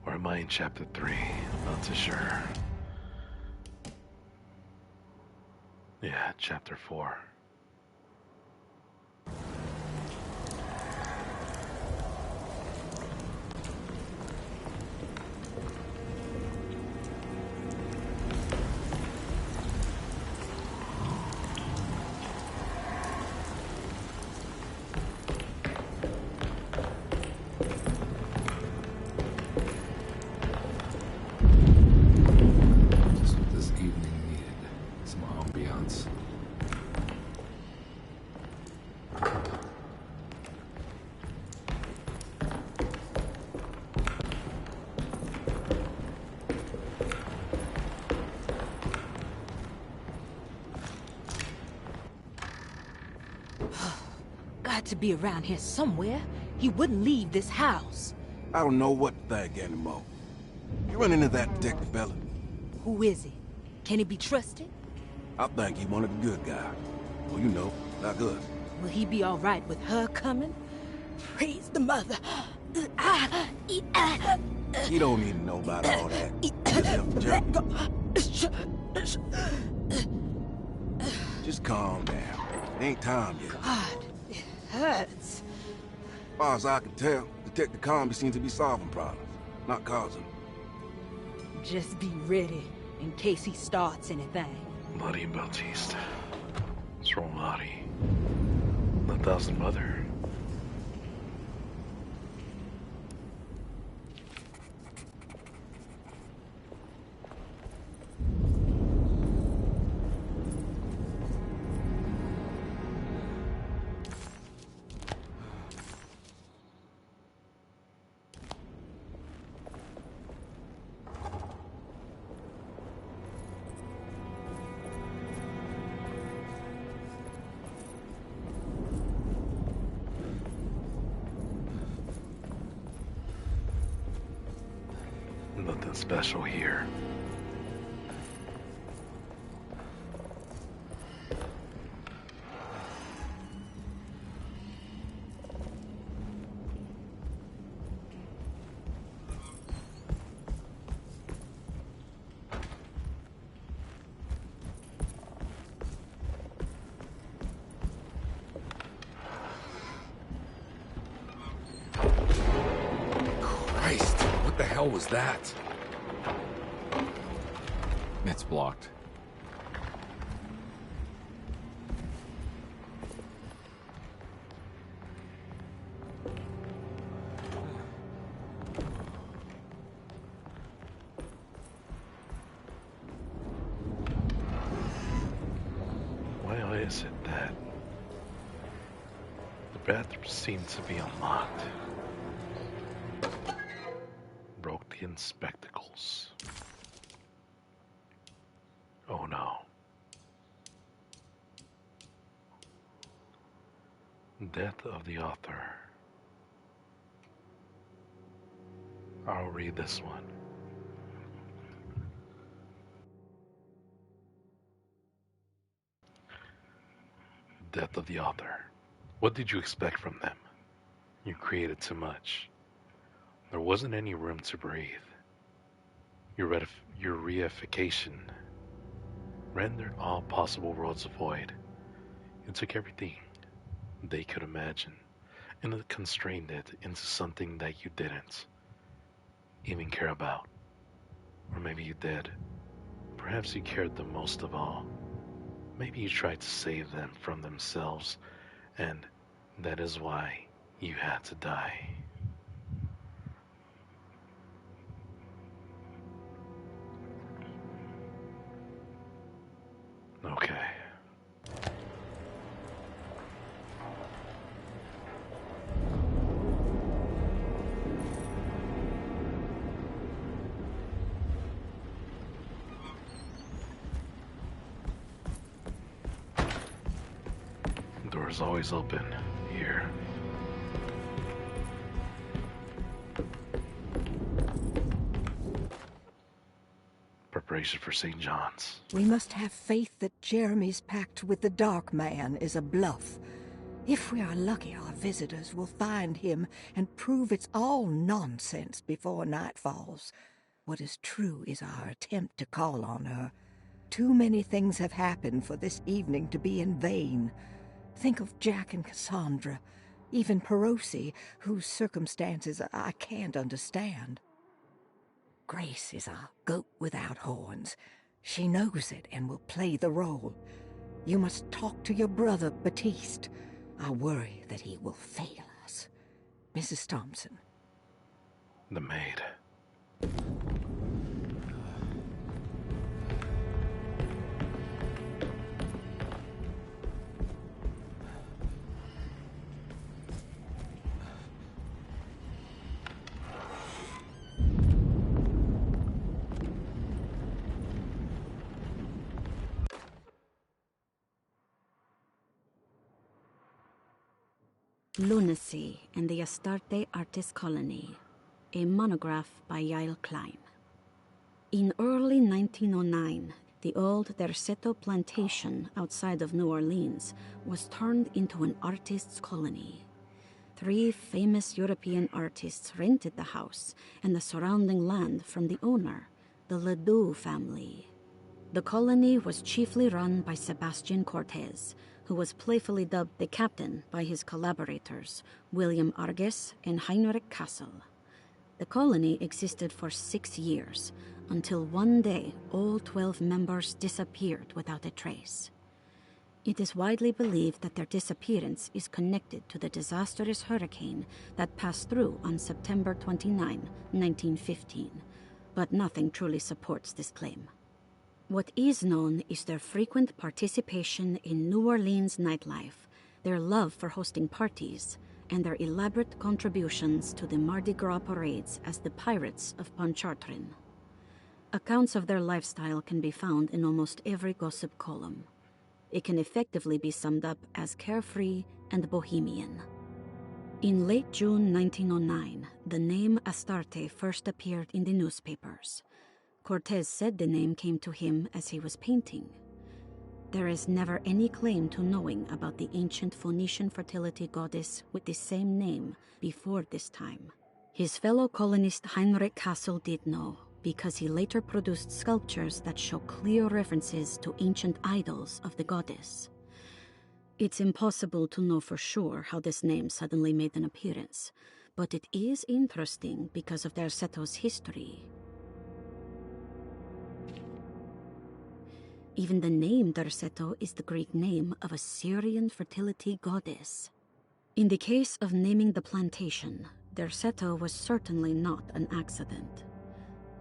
Or am I in chapter 3? Not too sure. Yeah, chapter 4. Got to be around here somewhere. He wouldn't leave this house. I don't know what to think anymore. You run into that detective fella? Who is he? Can he be trusted? I think he one of the good guys. Well, you know, like us. Will he be all right with her coming? Praise the mother. He don't need to know about all that. Just calm down. It ain't time yet. God, it hurts. As far as I can tell, Detective Comby seems to be solving problems, not causing them. Just be ready in case he starts anything. Lottie Bautista. What's wrong, Lottie? The Thousand Mother. Nothing special here. What the hell was that? It's blocked. Why is it that the bathroom seems to be unlocked? Broke the spectacles. Oh no. Death of the author. I'll read this one. Death of the author. What did you expect from them? You created too much. There wasn't any room to breathe. Your reification rendered all possible worlds void. You took everything they could imagine and constrained it into something that you didn't even care about. Or maybe you did. Perhaps you cared the most of all. Maybe you tried to save them from themselves, and that is why you had to die. Okay. Door's always open here. Preparation for St. John's. We must have faith that Jeremy's pact with the Dark Man is a bluff. If we are lucky, our visitors will find him and prove it's all nonsense before night falls. What is true is our attempt to call on her. Too many things have happened for this evening to be in vain. Think of Jack and Cassandra, even Perosi, whose circumstances I can't understand. Grace is a goat without horns. She knows it and will play the role. You must talk to your brother, Batiste. I worry that he will fail us. Mrs. Thompson. The maid. Lunacy and the Astarte Artist Colony, a monograph by Yael Klein. In early 1909, the old Derceto plantation outside of New Orleans was turned into an artist's colony. 3 famous European artists rented the house and the surrounding land from the owner, the Ledoux family. The colony was chiefly run by Sebastian Cortez, who was playfully dubbed the captain by his collaborators, William Arges and Heinrich Kassel. The colony existed for 6 years, until one day all 12 members disappeared without a trace. It is widely believed that their disappearance is connected to the disastrous hurricane that passed through on September 29, 1915, but nothing truly supports this claim. What is known is their frequent participation in New Orleans nightlife, their love for hosting parties, and their elaborate contributions to the Mardi Gras parades as the Pirates of Pontchartrain. Accounts of their lifestyle can be found in almost every gossip column. It can effectively be summed up as carefree and bohemian. In late June 1909, the name Astarte first appeared in the newspapers. Cortez said the name came to him as he was painting. There is never any claim to knowing about the ancient Phoenician fertility goddess with the same name before this time. His fellow colonist Heinrich Kassel did know, because he later produced sculptures that show clear references to ancient idols of the goddess. It's impossible to know for sure how this name suddenly made an appearance, but it is interesting because of Derceto's history. Even the name Derceto is the Greek name of a Syrian fertility goddess. In the case of naming the plantation, Derceto was certainly not an accident.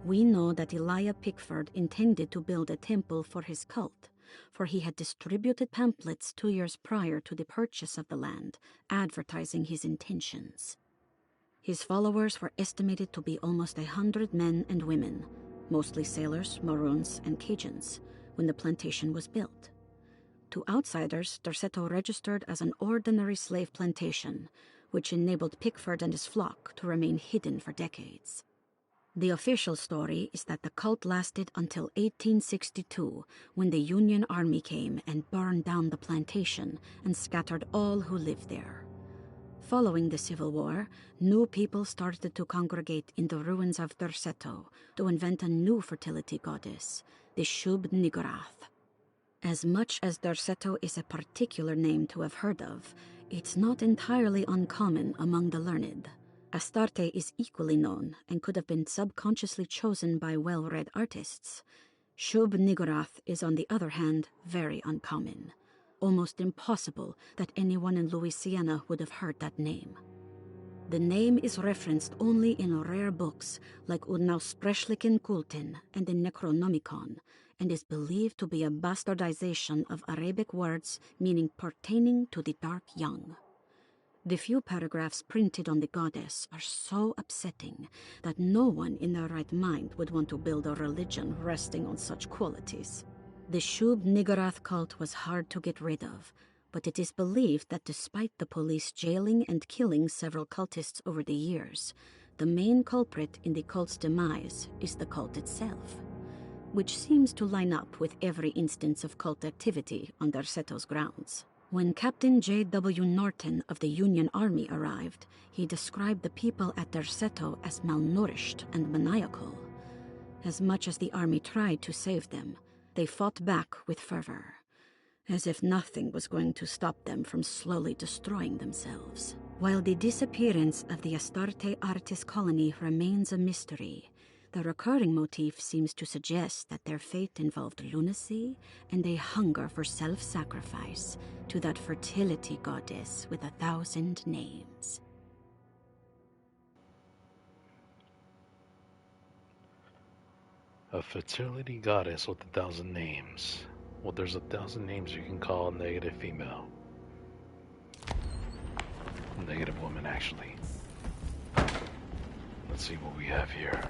We know that Elijah Pickford intended to build a temple for his cult, for he had distributed pamphlets 2 years prior to the purchase of the land, advertising his intentions. His followers were estimated to be almost 100 men and women, mostly sailors, Maroons, and Cajuns, when the plantation was built. To outsiders, Derceto registered as an ordinary slave plantation, which enabled Pickford and his flock to remain hidden for decades. The official story is that the cult lasted until 1862, when the Union Army came and burned down the plantation and scattered all who lived there. Following the Civil War, new people started to congregate in the ruins of Derceto to invent a new fertility goddess, the Shub Niggurath. As much as Derceto is a particular name to have heard of, it's not entirely uncommon among the learned. Astarte is equally known and could have been subconsciously chosen by well-read artists. Shub Niggurath is, on the other hand, very uncommon. Almost impossible that anyone in Louisiana would have heard that name. The name is referenced only in rare books like Unaussprechlichen Kulten and the Necronomicon, and is believed to be a bastardization of Arabic words meaning pertaining to the dark young. The few paragraphs printed on the goddess are so upsetting that no one in their right mind would want to build a religion resting on such qualities. The Shub Niggurath cult was hard to get rid of, but it is believed that despite the police jailing and killing several cultists over the years, the main culprit in the cult's demise is the cult itself, which seems to line up with every instance of cult activity on Derceto's grounds. When Captain J.W. Norton of the Union Army arrived, he described the people at Derceto as malnourished and maniacal. As much as the army tried to save them, they fought back with fervor, as if nothing was going to stop them from slowly destroying themselves. While the disappearance of the Astarte Artis colony remains a mystery, the recurring motif seems to suggest that their fate involved lunacy and a hunger for self-sacrifice to that fertility goddess with 1,000 names. A fertility goddess with 1,000 names. Well, there's 1,000 names you can call a negative female. Negative woman, actually. Let's see what we have here.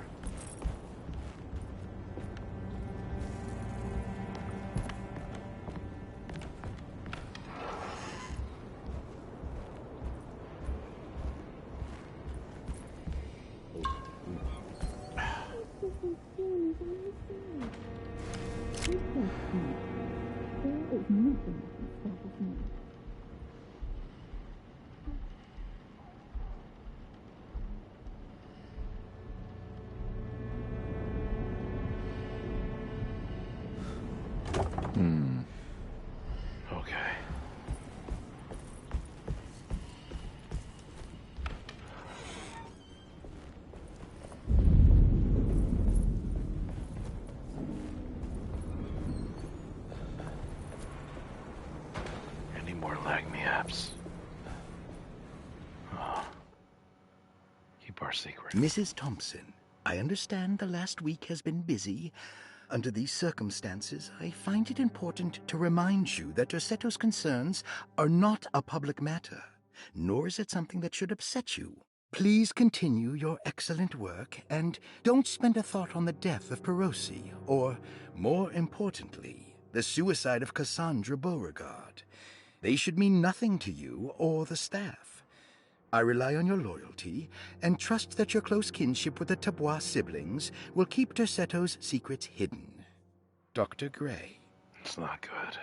Okay. Any more lag me apps? Keep our secret. Mrs. Thompson, I understand the last week has been busy. Under these circumstances, I find it important to remind you that Derceto's concerns are not a public matter, nor is it something that should upset you. Please continue your excellent work, and don't spend a thought on the death of Perosi, or, more importantly, the suicide of Cassandra Beauregard. They should mean nothing to you or the staff. I rely on your loyalty, and trust that your close kinship with the Tabois siblings will keep Derceto's secrets hidden. Dr. Gray. It's not good.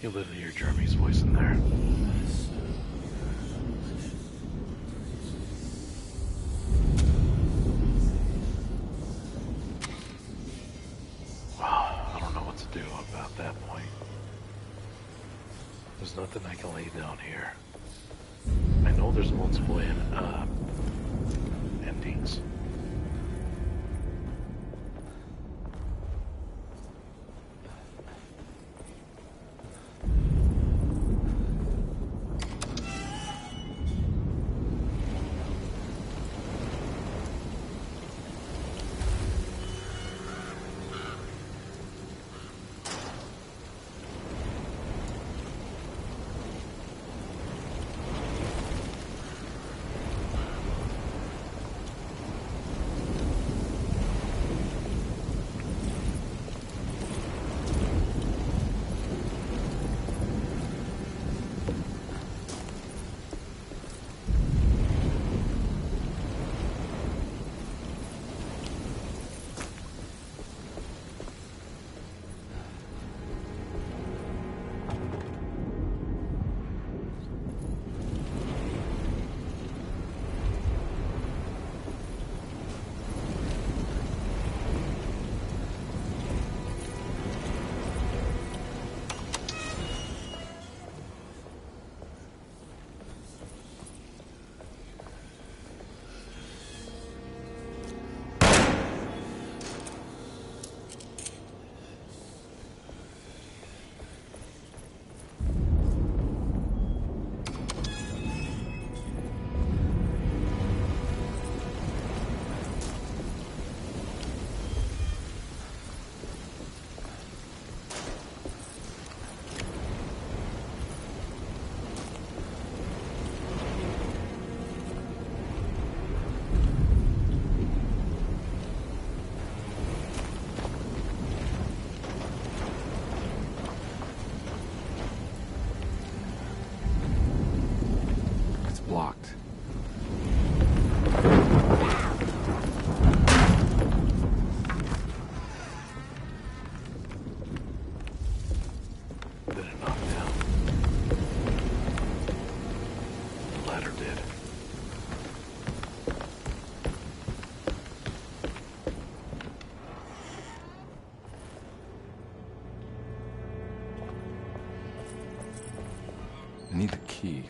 You literally hear Jeremy's voice in there. Wow, I don't know what to do about that point. There's nothing I can lay down here. I know there's multiple endings. blocked. Did it knock down? The ladder did. I need the key.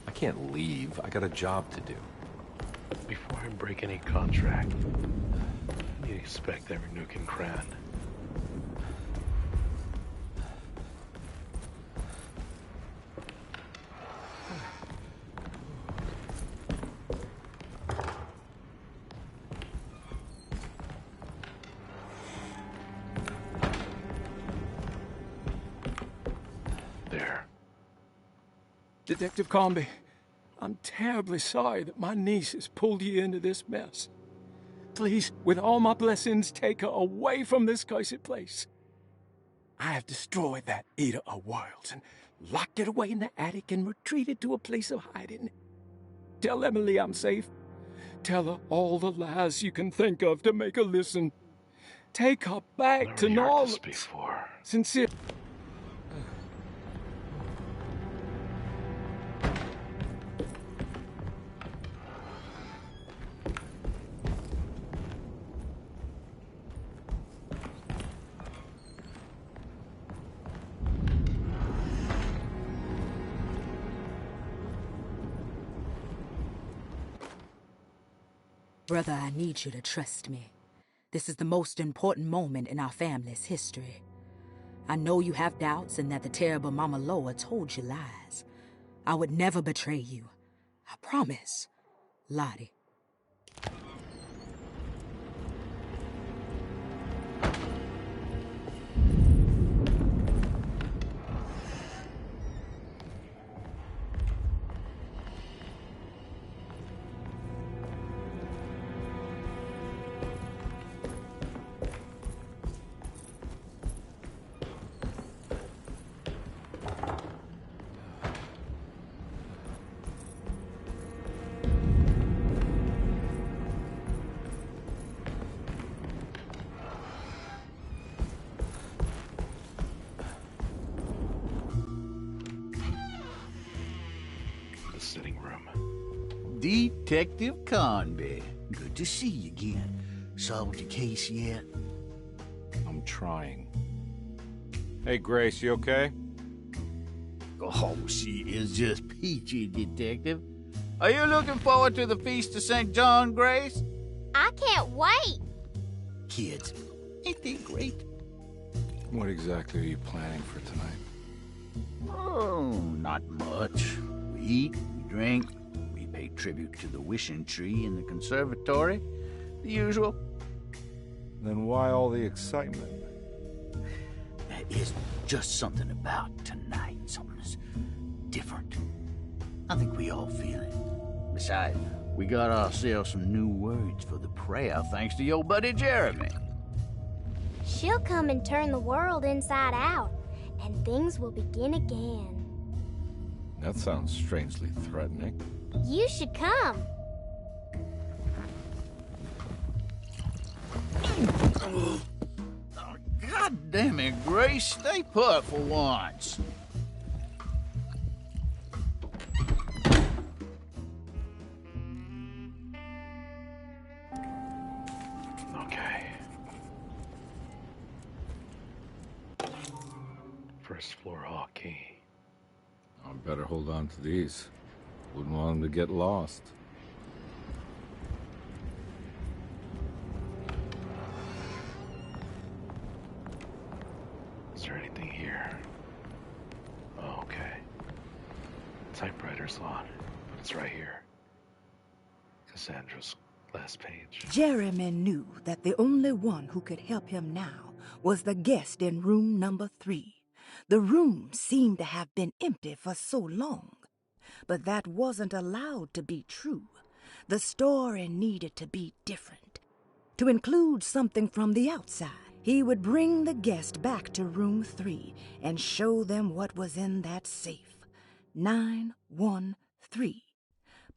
I can't leave. I got a job to do. Before I break any contract, you expect every nook and cranny. There. Detective Comby, I'm terribly sorry that my niece has pulled you into this mess. Please, with all my blessings, take her away from this cursed place. I have destroyed that eater of worlds and locked it away in the attic and retreated to a place of hiding. Tell Emily I'm safe. Tell her all the lies you can think of to make her listen. Take her back to Never heard Norland. this before. Sincere. Brother, I need you to trust me. This is the most important moment in our family's history. I know you have doubts and that the terrible Mama Loa told you lies. I would never betray you. I promise. Lottie. The sitting room. Detective Conby. Good to see you again. Solved your case yet? I'm trying. Hey, Grace, you okay? Oh, she is just peachy, Detective. Are you looking forward to the Feast of St. John, Grace? I can't wait. Kids, ain't they great? What exactly are you planning for tonight? Oh, not much. We eat, we drink, we pay tribute to the wishing tree in the conservatory. The usual. Then why all the excitement? There is just something about tonight. Something's different. I think we all feel it. Besides, we got ourselves some new words for the prayer thanks to your buddy Jeremy. She'll come and turn the world inside out, and things will begin again. That sounds strangely threatening. You should come. God damn it, Grace. Stay put for once. Okay. First floor hall key. I better hold on to these. Wouldn't want them to get lost. Is there anything here? Oh, okay. Typewriter's on, but it's right here. Cassandra's last page. Jeremy knew that the only one who could help him now was the guest in room number 3. The room seemed to have been empty for so long. But that wasn't allowed to be true. The story needed to be different, to include something from the outside. He would bring the guest back to room 3 and show them what was in that safe. 913.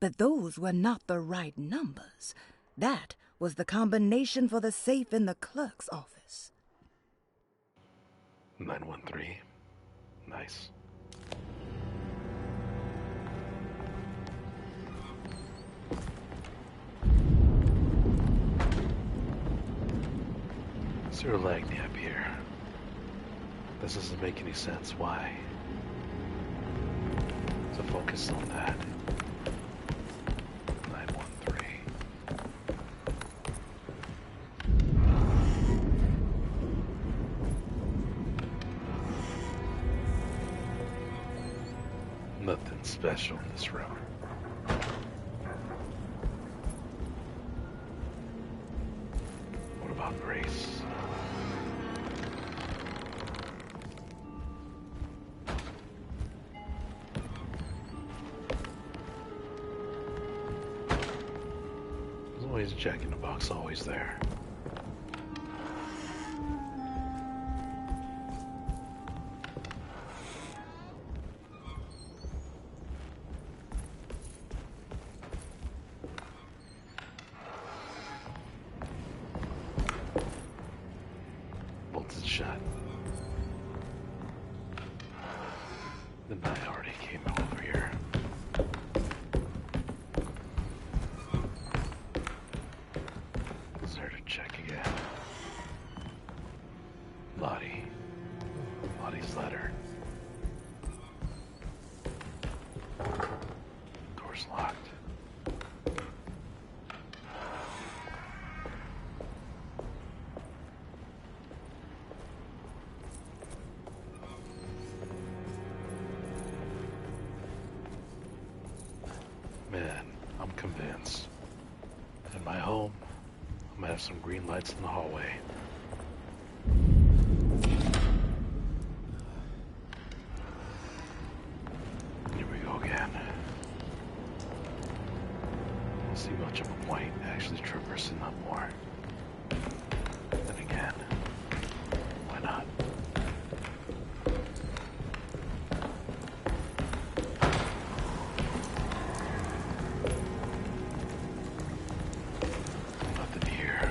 But those were not the right numbers. That was the combination for the safe in the clerk's office. 913. Nice. Is there a lag gap here? This doesn't make any sense. Why? So focus on that. 913. Nothing special in this room. What about Grace? There's always a Jack in the Box, always there. Bolted shut. The night already came over here. Deserted check again. Lottie's letter. Door's locked. Man, I'm convinced. In my home, I'm gonna have some green lights in the hallway. Here we go again. Don't see much of a point actually traversing that more. Then again, why not? Nothing here.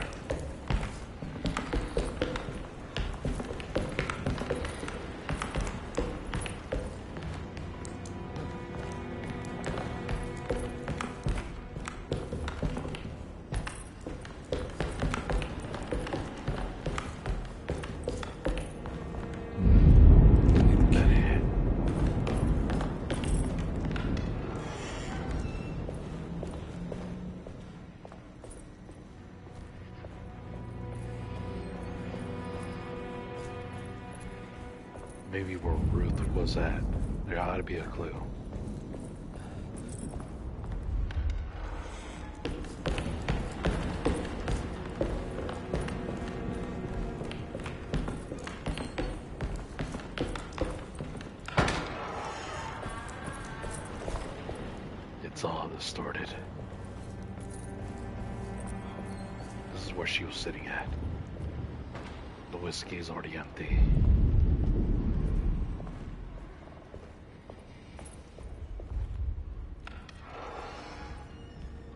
That it. Maybe where Ruth was at. There ought to be a clue. It's all distorted. This is where she was sitting at. The whiskey is already empty.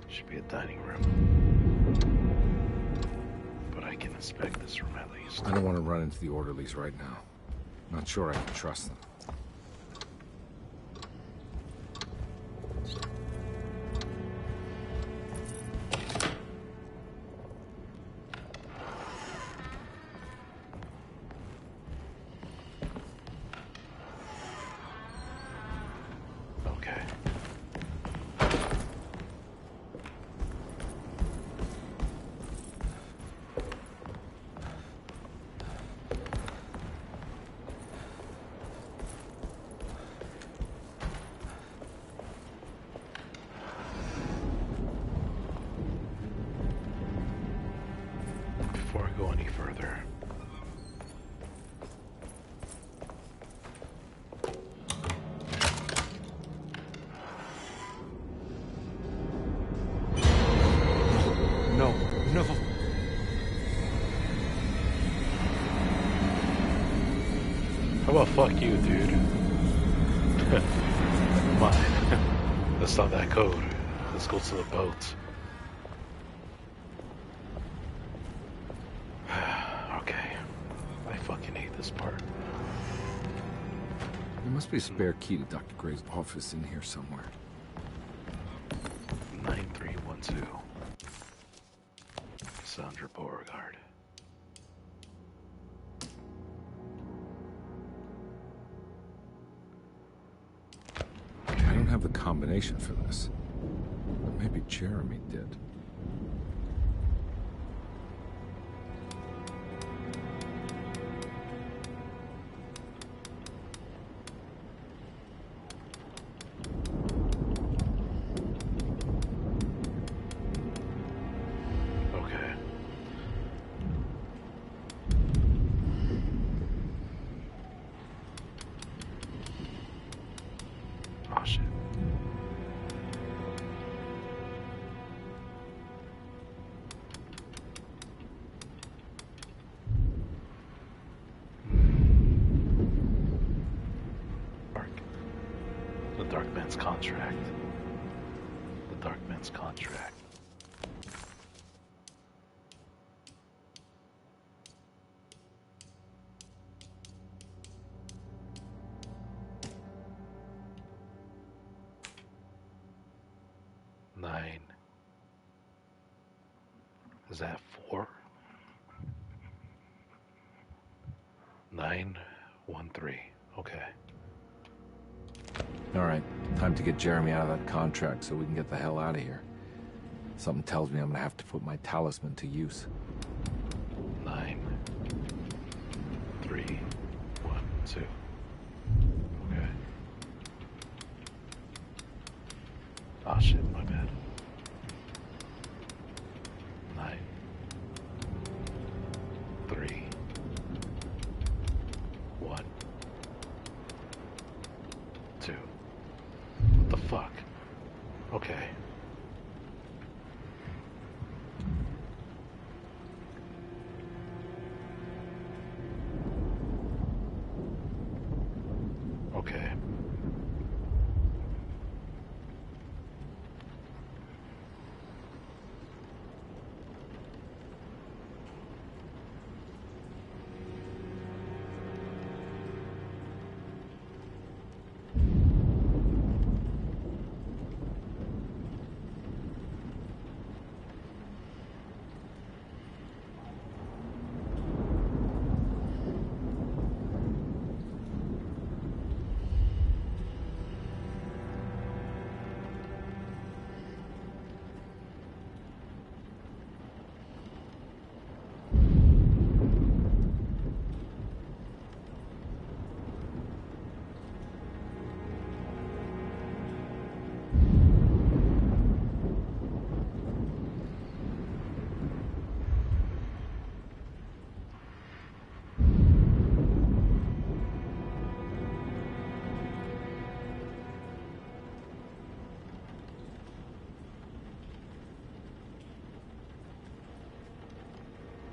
Should be a dining room. But I can inspect this room at least. I don't want to run into the orderlies right now. Not sure I can trust them. Okay. How about fuck you, dude? Never mind. That's not that code. Let's go to the boat. Okay. I fucking hate this part. There must be a spare key to Dr. Gray's office in here somewhere. 9312. Sandra Beauregard. I don't have the combination for this. But maybe Jeremy did. Okay. Oh shit. Dark. The Dark Man's contract. The Dark Man's contract. Nine. Is that 4? 913. Okay. All right, time to get Jeremy out of that contract so we can get the hell out of here. Something tells me I'm gonna have to put my talisman to use. 9 3 1 2. Okay. Oh shit, my bad. 9 3 1 2. What the fuck? Okay. Okay.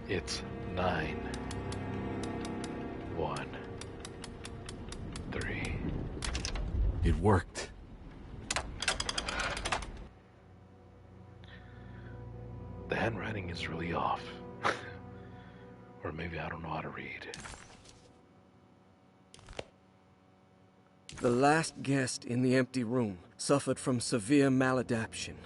It's 9 1 3. It worked. The handwriting is really off. Or maybe I don't know how to read. The last guest in the empty room suffered from severe maladaptation.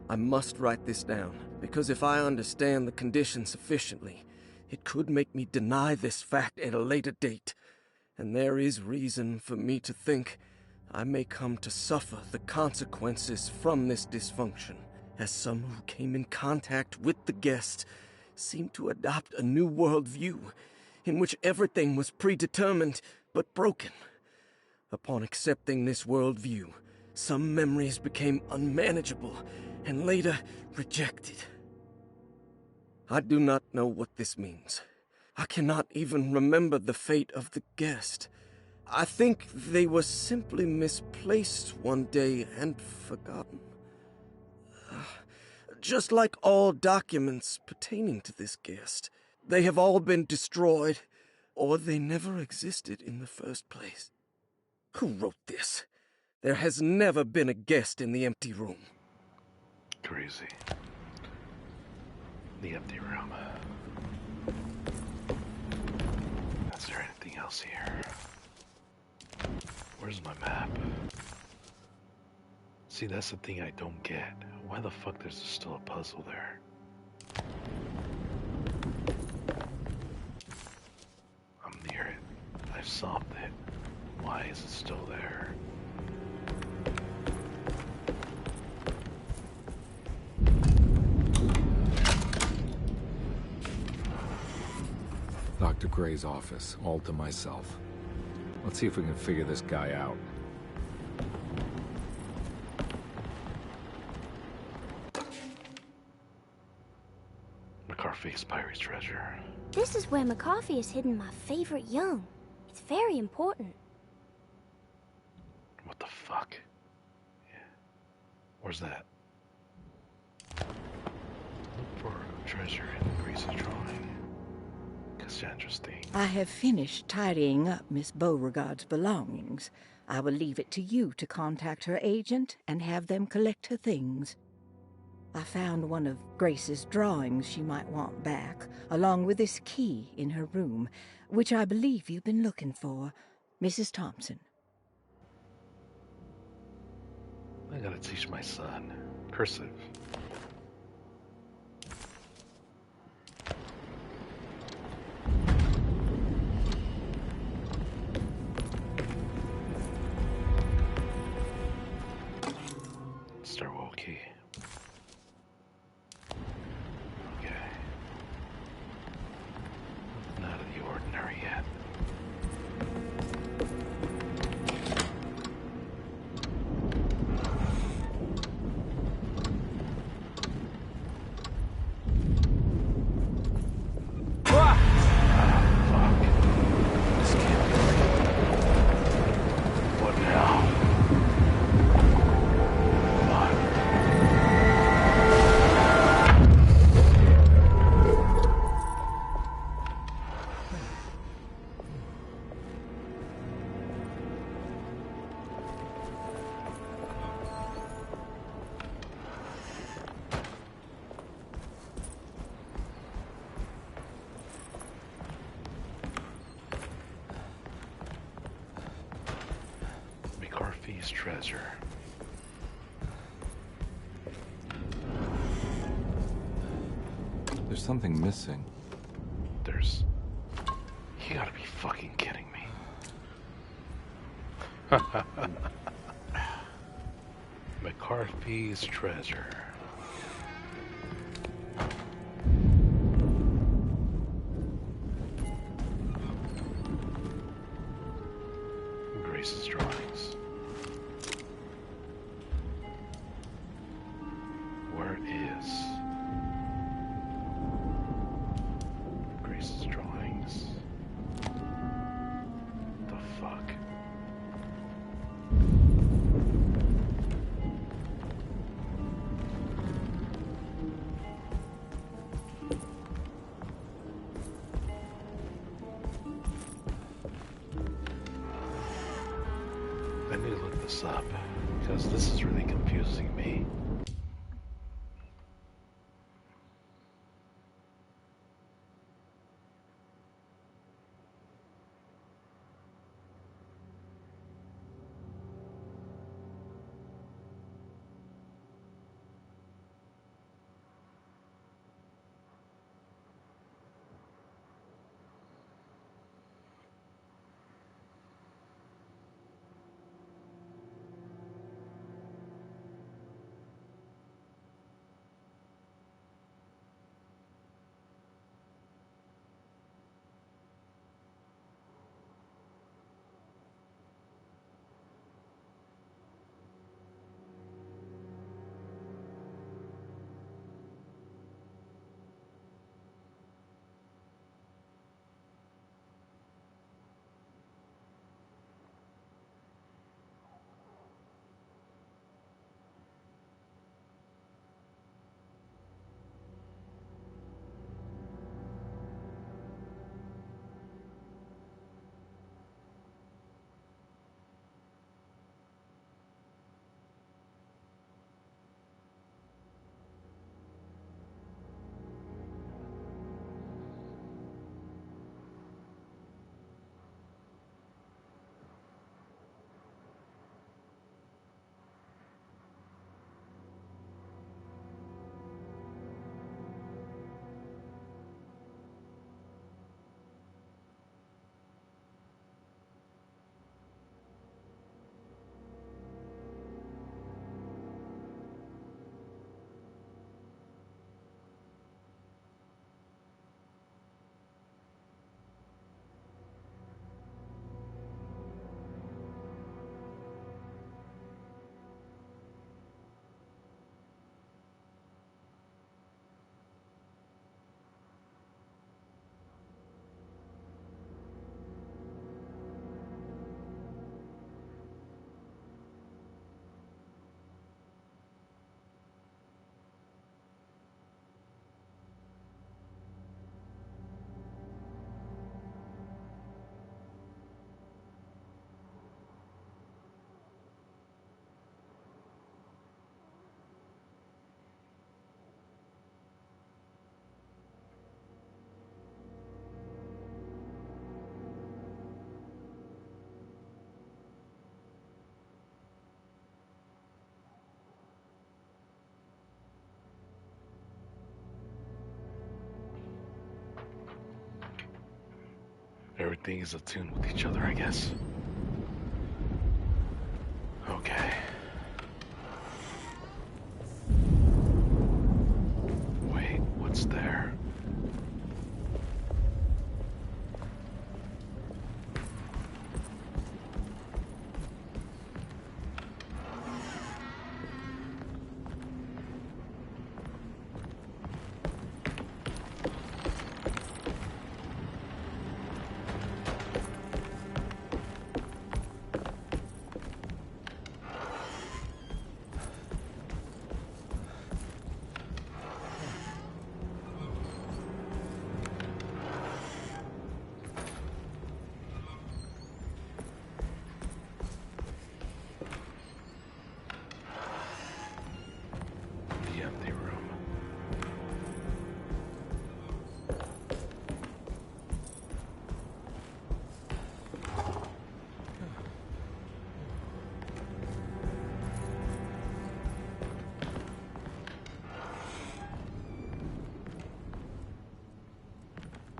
I must write this down, because if I understand the condition sufficiently, it could make me deny this fact at a later date, and there is reason for me to think I may come to suffer the consequences from this dysfunction, as some who came in contact with the guest seemed to adopt a new worldview in which everything was predetermined but broken. Upon accepting this worldview, some memories became unmanageable and later rejected. I do not know what this means. I cannot even remember the fate of the guest. I think they were simply misplaced one day and forgotten. Just like all documents pertaining to this guest, they have all been destroyed, Or they never existed in the first place. Who wrote this? There has never been a guest in the empty room. Crazy. The empty room. Is there anything else here? Where's my map? See, that's the thing I don't get. Why the fuck there's still a puzzle there? I'm near it. I've solved it. Why is it still there? Dr. Gray's office, all to myself. Let's see if we can figure this guy out. McCarthy's pirate's treasure. This is where McCarthy has hidden my favorite young. It's very important. What the fuck? Yeah. Where's that? Look for treasure in Grace's drawing. Cassandra's thing. I have finished tidying up Miss Beauregard's belongings. I will leave it to you to contact her agent and have them collect her things. I found one of Grace's drawings she might want back, along with this key in her room, which I believe you've been looking for, Mrs. Thompson. I gotta teach my son cursive. Stairwell key. Okay. Nothing out of the ordinary yet. McCarthy's treasure. There's something missing. There's... You gotta be fucking kidding me. McCarthy's treasure. Grace's drawings. Where is Grace's drawings? The fuck? I need to look this up, because this is really confusing me. Everything is attuned with each other, I guess. Okay. Wait, what's there? The empty room.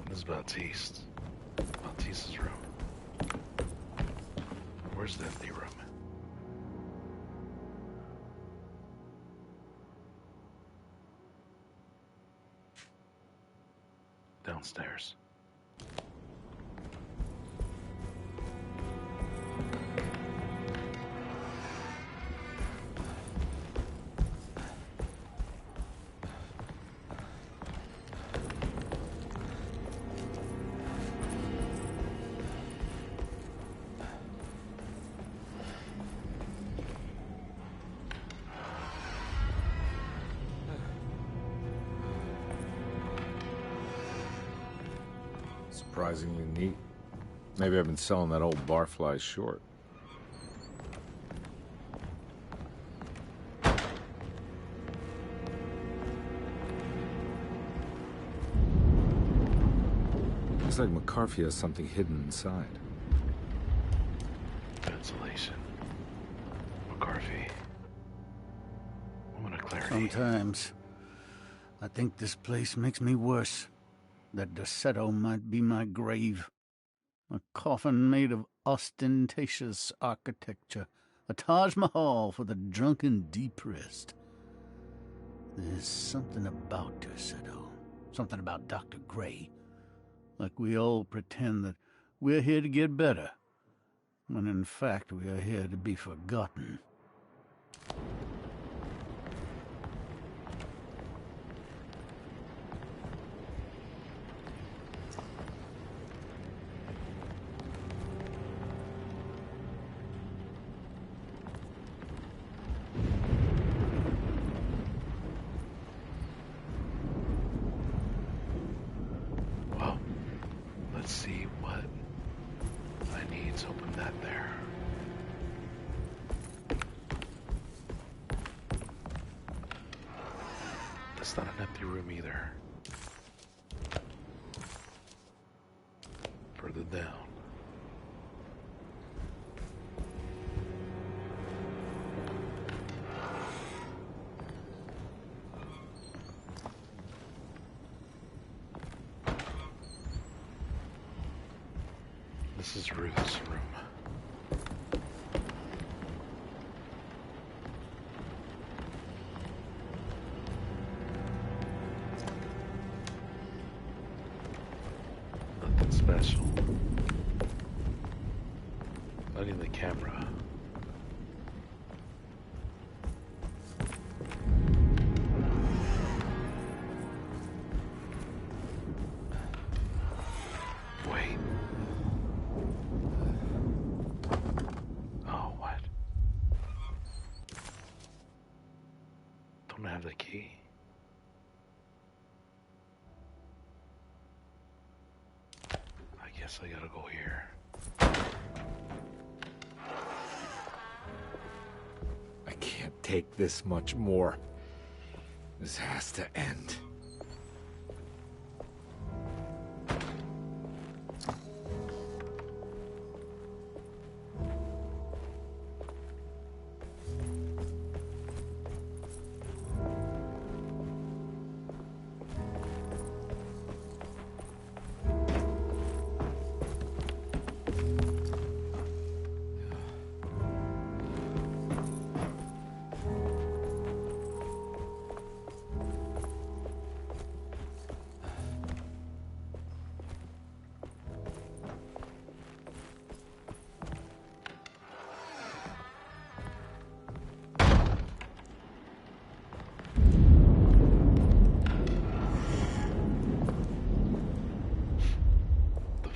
This is Baptiste's room. Where's the empty room? Downstairs. Surprisingly neat. Maybe I've been selling that old barfly short. Looks like McCarthy has something hidden inside. Ventilation. McCarthy. Woman of clarity. Sometimes I think this place makes me worse. That Dorsetto might be my grave. A coffin made of ostentatious architecture. A Taj Mahal for the drunken depressed. There's something about Dorsetto. Something about Dr. Gray. Like we all pretend that we're here to get better, when in fact we are here to be forgotten. Well, let's see what I need to open that there. That's not an empty room either. Further down. This is Ruth's room. Nothing special. Not even the camera. Wait. Oh, what? Don't have the key. I guess I gotta go here. I can't take this much more. This has to end.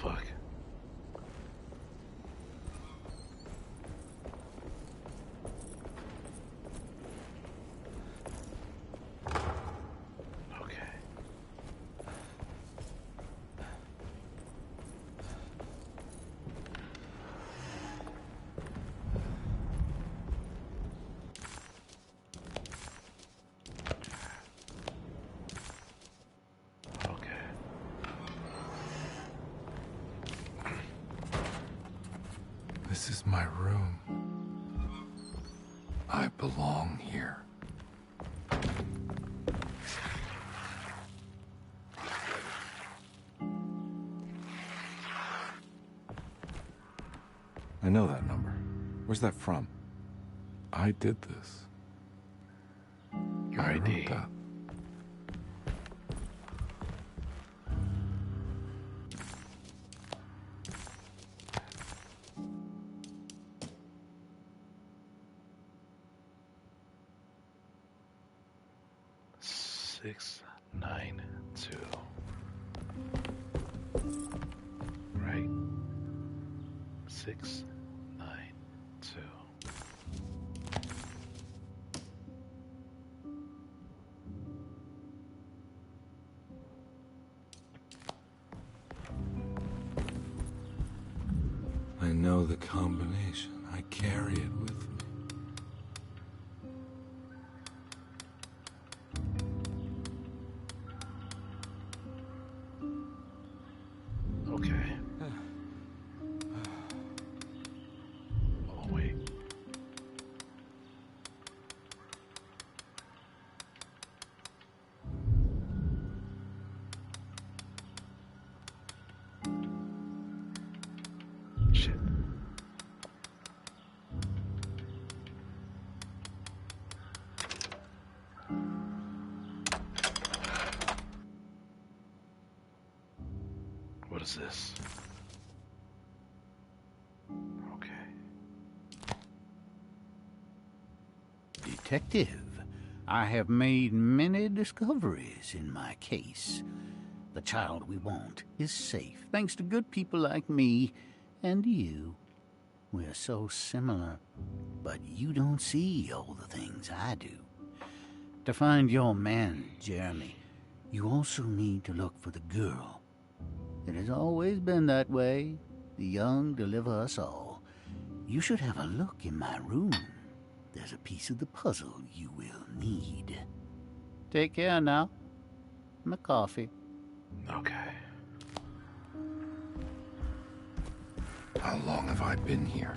fuck? Okay. Okay. This is my room. I belong here. I know that number. Where's that from? I did this. Your I wrote ID. that. Six, 9, 2. Right? 6, 9, 2. I know the combination. I carry it with me. Okay. Oh, wait. Shit. What is this? Okay. Detective, I have made many discoveries in my case. The child we want is safe, thanks to good people like me and you. We're so similar, but you don't see all the things I do. To find your man, Jeremy, you also need to look for the girl. It has always been that way. The young deliver us all. You should have a look in my room. There's a piece of the puzzle you will need. Take care now. My coffee. Okay. How long have I been here?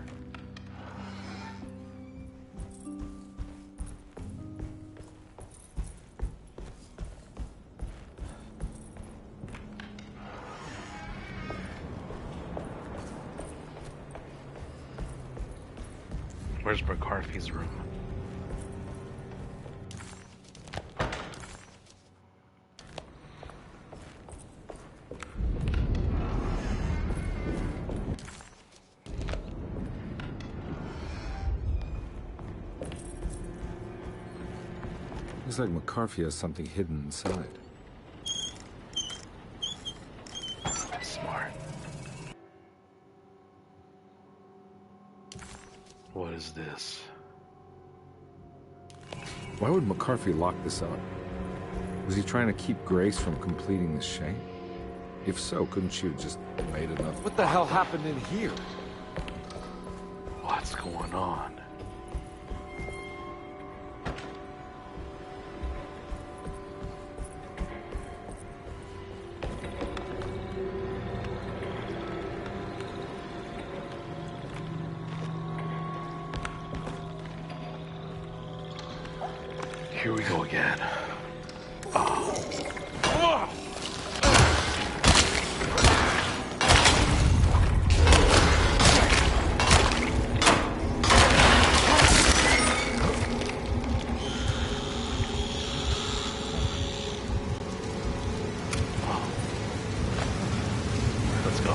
Where's McCarthy's room? Looks like McCarthy has something hidden inside. Smart. What is this? Why would McCarthy lock this up? Was he trying to keep Grace from completing the shame? If so, couldn't she have just made enough? What the hell happened in here? What's going on? Here we go again. Let's go.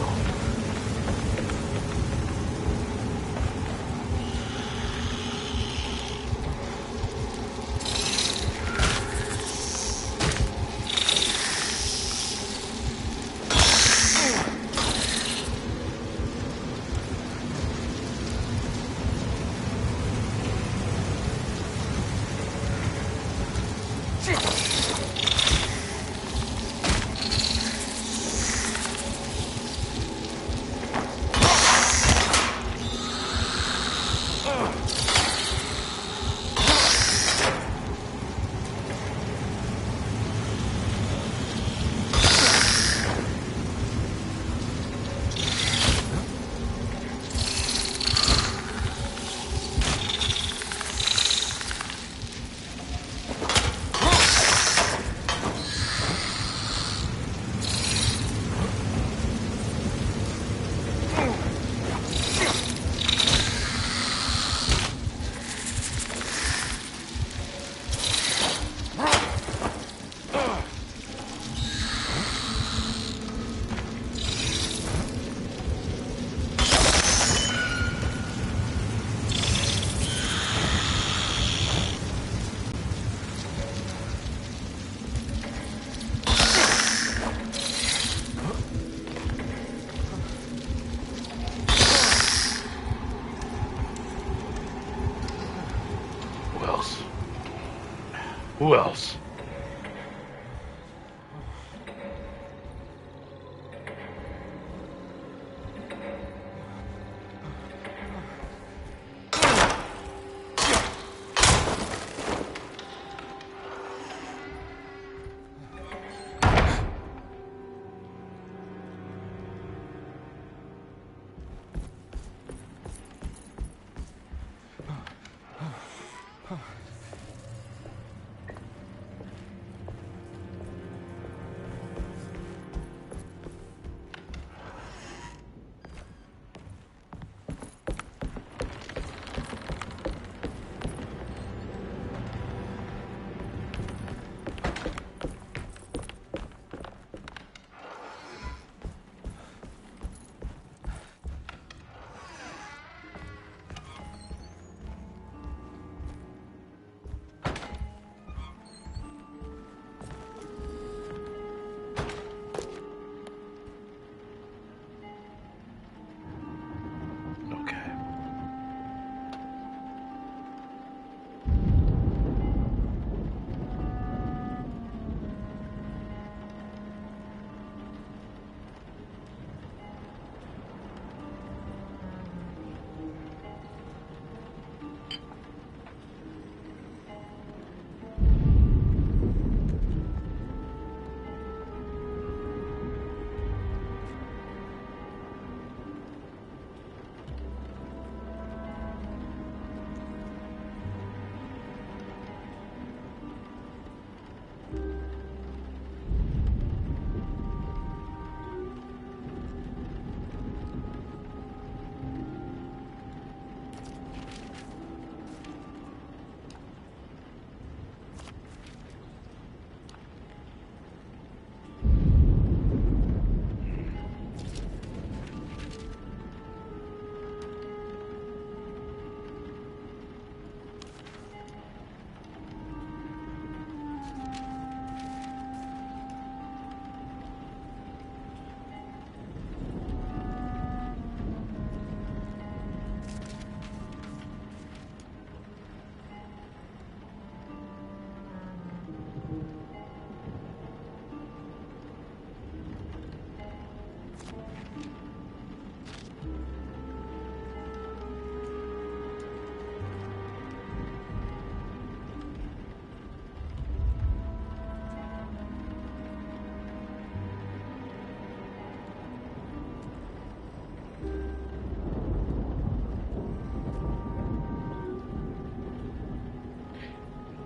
Who else? Okay.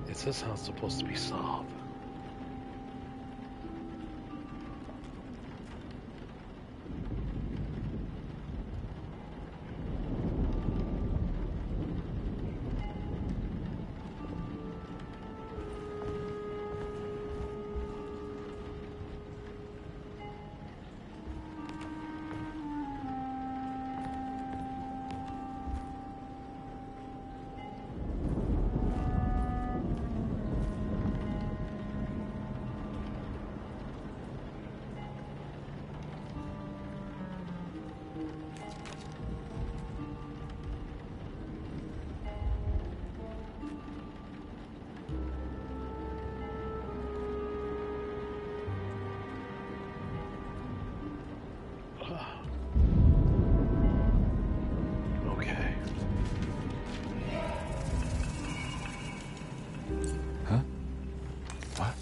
It says how it's supposed to be solved. Okay. Huh? What?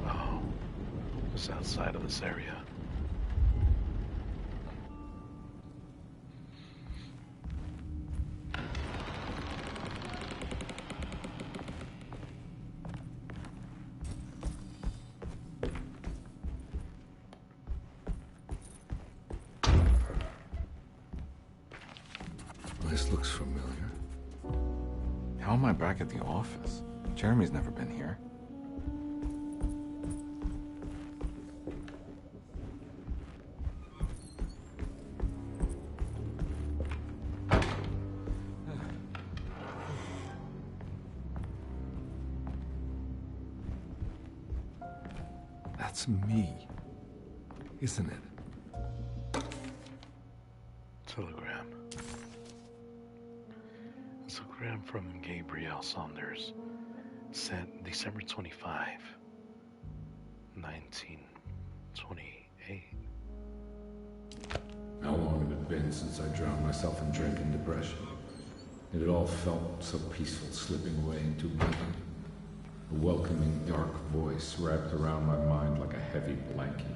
Oh, it's outside of this area. This looks familiar. How am I back at the office? Jeremy's never been here. That's me, isn't it? Telegram. A telegram from Gabriel Saunders, sent December 25, 1928. How long had it been since I drowned myself in drink and depression? It had all felt so peaceful, slipping away into oblivion. A welcoming, dark voice wrapped around my mind like a heavy blanket.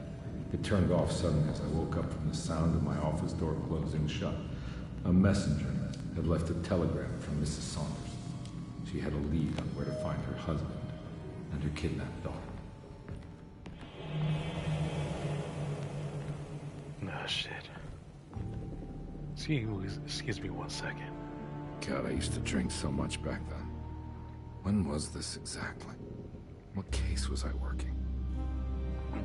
It turned off suddenly as I woke up from the sound of my office door closing shut. A messenger had left a telegram from Mrs. Saunders. She had a lead on where to find her husband and her kidnapped daughter. Ah, shit. Excuse me 1 second. God, I used to drink so much back then. When was this exactly? What case was I working?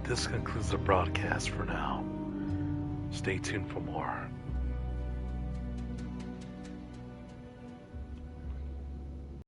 This concludes the broadcast for now. Stay tuned for more.